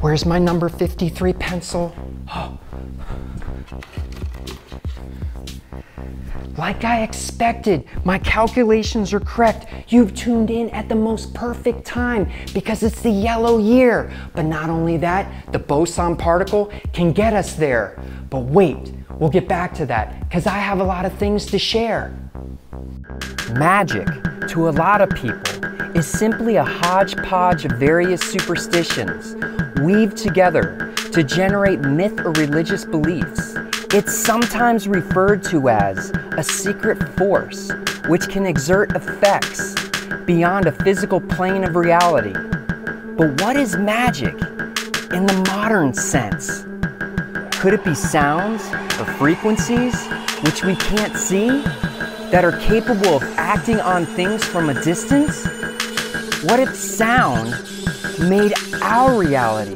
Where's my number 53 pencil? Like I expected, my calculations are correct. You've tuned in at the most perfect time because it's the YellowYear. But not only that, the Boson particle can get us there. But wait, we'll get back to that because I have a lot of things to share. Magic, to a lot of people, is simply a hodgepodge of various superstitions weaved together to generate myth or religious beliefs. It's sometimes referred to as a secret force, which can exert effects beyond a physical plane of reality. But what is magic in the modern sense? Could it be sounds or frequencies which we can't see that are capable of acting on things from a distance? What if sound made our reality?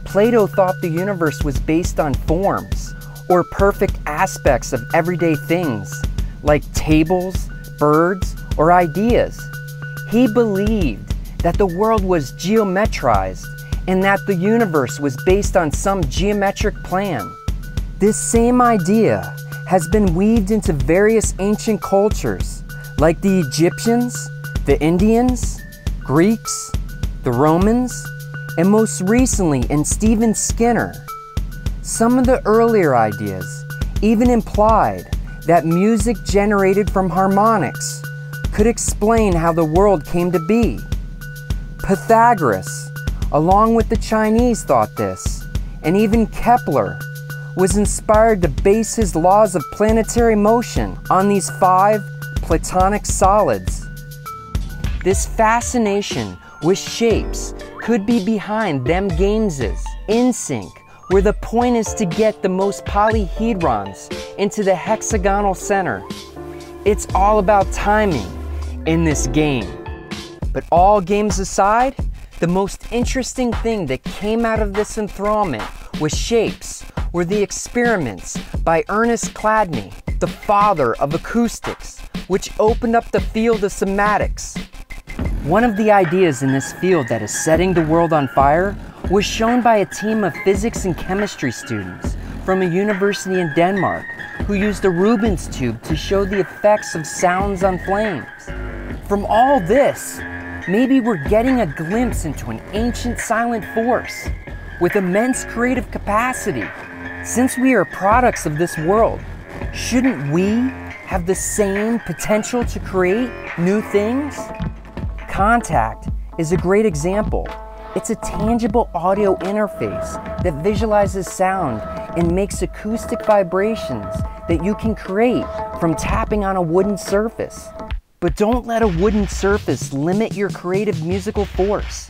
Plato thought the universe was based on forms or perfect aspects of everyday things like tables, birds, or ideas. He believed that the world was geometrized and that the universe was based on some geometric plan. This same idea has been weaved into various ancient cultures like the Egyptians, the Indians, Greeks, the Romans, and most recently in Stephen Skinner. Some of the earlier ideas even implied that music generated from harmonics could explain how the world came to be. Pythagoras, along with the Chinese, thought this, and even Kepler was inspired to base his laws of planetary motion on these 5 Platonic solids. This fascination with shapes could be behind them gameses in sync, where the point is to get the most polyhedrons into the hexagonal center. It's all about timing in this game. But all games aside, the most interesting thing that came out of this enthrallment with shapes were the experiments by Ernest Chladni, the father of acoustics, which opened up the field of cymatics. One of the ideas in this field that is setting the world on fire was shown by a team of physics and chemistry students from a university in Denmark who used a Rubens tube to show the effects of sounds on flames. From all this, maybe we're getting a glimpse into an ancient silent force with immense creative capacity. Since we are products of this world, shouldn't we have the same potential to create new things? Contact is a great example. It's a tangible audio interface that visualizes sound and makes acoustic vibrations that you can create from tapping on a wooden surface. But don't let a wooden surface limit your creative musical force.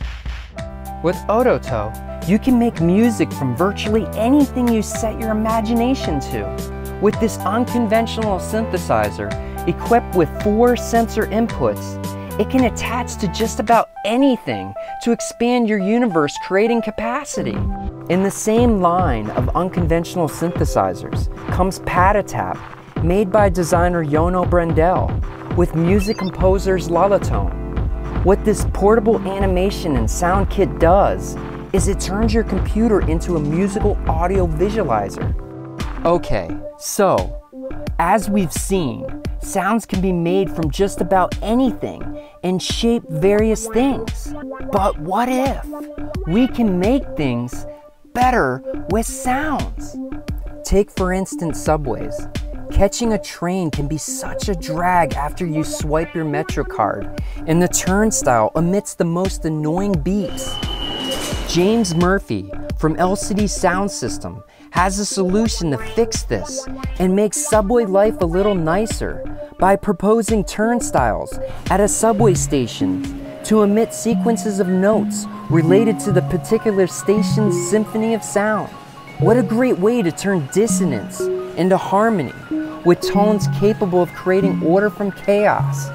With Ototo, you can make music from virtually anything you set your imagination to. With this unconventional synthesizer, equipped with 4 sensor inputs, it can attach to just about anything to expand your universe creating capacity. In the same line of unconventional synthesizers comes Patatap, made by designer Jono Brandel, with music composer's Lullatone. What this portable animation and sound kit does is it turns your computer into a musical audio visualizer. Okay, so as we've seen, sounds can be made from just about anything and shape various things. But what if we can make things better with sounds? Take for instance subways. Catching a train can be such a drag after you swipe your Metro card, and the turnstile emits the most annoying beeps. James Murphy from LCD Soundsystem has a solution to fix this and make subway life a little nicer by proposing turnstiles at a subway station to emit sequences of notes related to the particular station's symphony of sound. What a great way to turn dissonance into harmony with tones capable of creating order from chaos.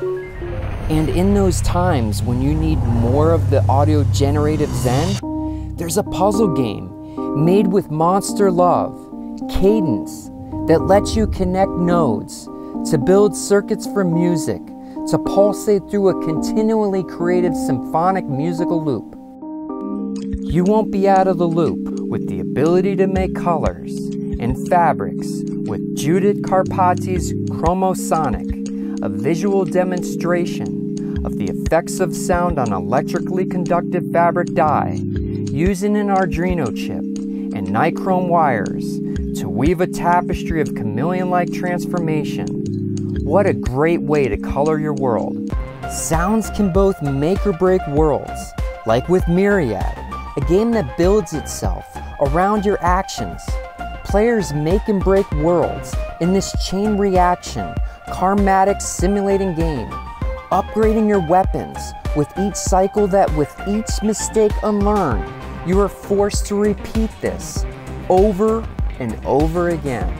And in those times when you need more of the audio generative zen, there's a puzzle game made with Monster Love, Cadence, that lets you connect nodes to build circuits for music to pulsate through a continually creative symphonic musical loop. You won't be out of the loop with the ability to make colors and fabrics with Judit Karpati's Chromosonic, a visual demonstration of the effects of sound on electrically conductive fabric dye using an Arduino chip and nichrome wires to weave a tapestry of chameleon-like transformation. What a great way to color your world. Sounds can both make or break worlds, like with Myriad, a game that builds itself around your actions. Players make and break worlds in this chain reaction, Cymatics simulating game, upgrading your weapons with each cycle that with each mistake unlearned, you are forced to repeat this over and over again.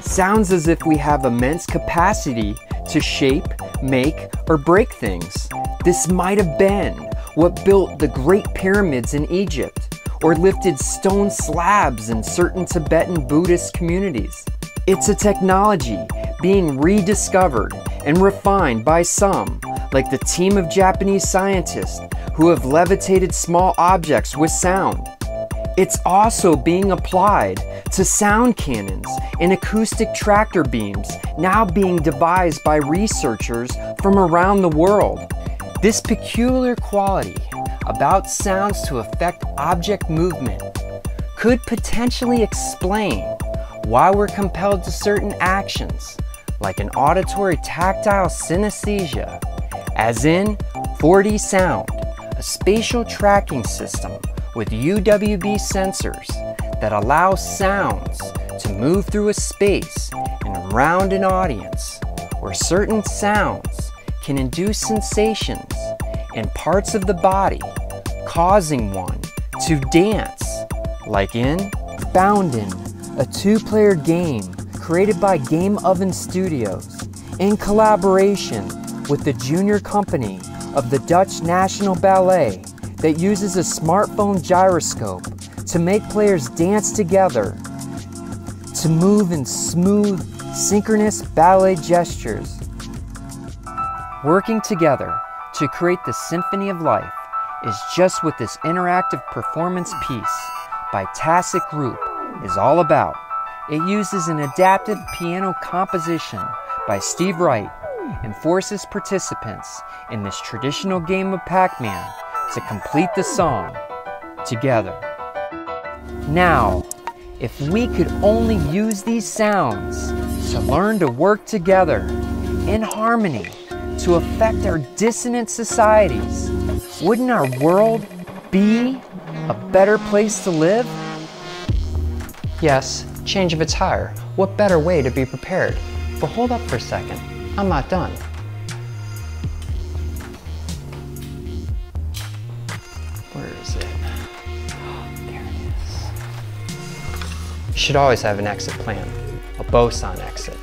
Sounds as if we have immense capacity to shape, make, or break things. This might have been what built the Great Pyramids in Egypt, or lifted stone slabs in certain Tibetan Buddhist communities. It's a technology being rediscovered and refined by some, like the team of Japanese scientists who have levitated small objects with sound. It's also being applied to sound cannons and acoustic tractor beams now being devised by researchers from around the world. This peculiar quality about sounds to affect object movement could potentially explain why we're compelled to certain actions, like an auditory tactile synesthesia, as in 4D sound, a spatial tracking system with UWB sensors that allow sounds to move through a space and around an audience, where certain sounds can induce sensations in parts of the body, causing one to dance, like in Bounden, a two-player game created by Game Oven Studios in collaboration with the junior company of the Dutch National Ballet that uses a smartphone gyroscope to make players dance together to move in smooth, synchronous ballet gestures. Working together to create the symphony of life is just what this interactive performance piece by Tacit Group is all about. It uses an adaptive piano composition by Steve Wright and forces participants in this traditional game of Pac-Man to complete the song together. Now, if we could only use these sounds to learn to work together in harmony to affect our dissonant societies, wouldn't our world be a better place to live? Yes, change of attire. What better way to be prepared? But hold up for a second. I'm not done. Where is it? Oh, there it is. You should always have an exit plan, a Boson exit.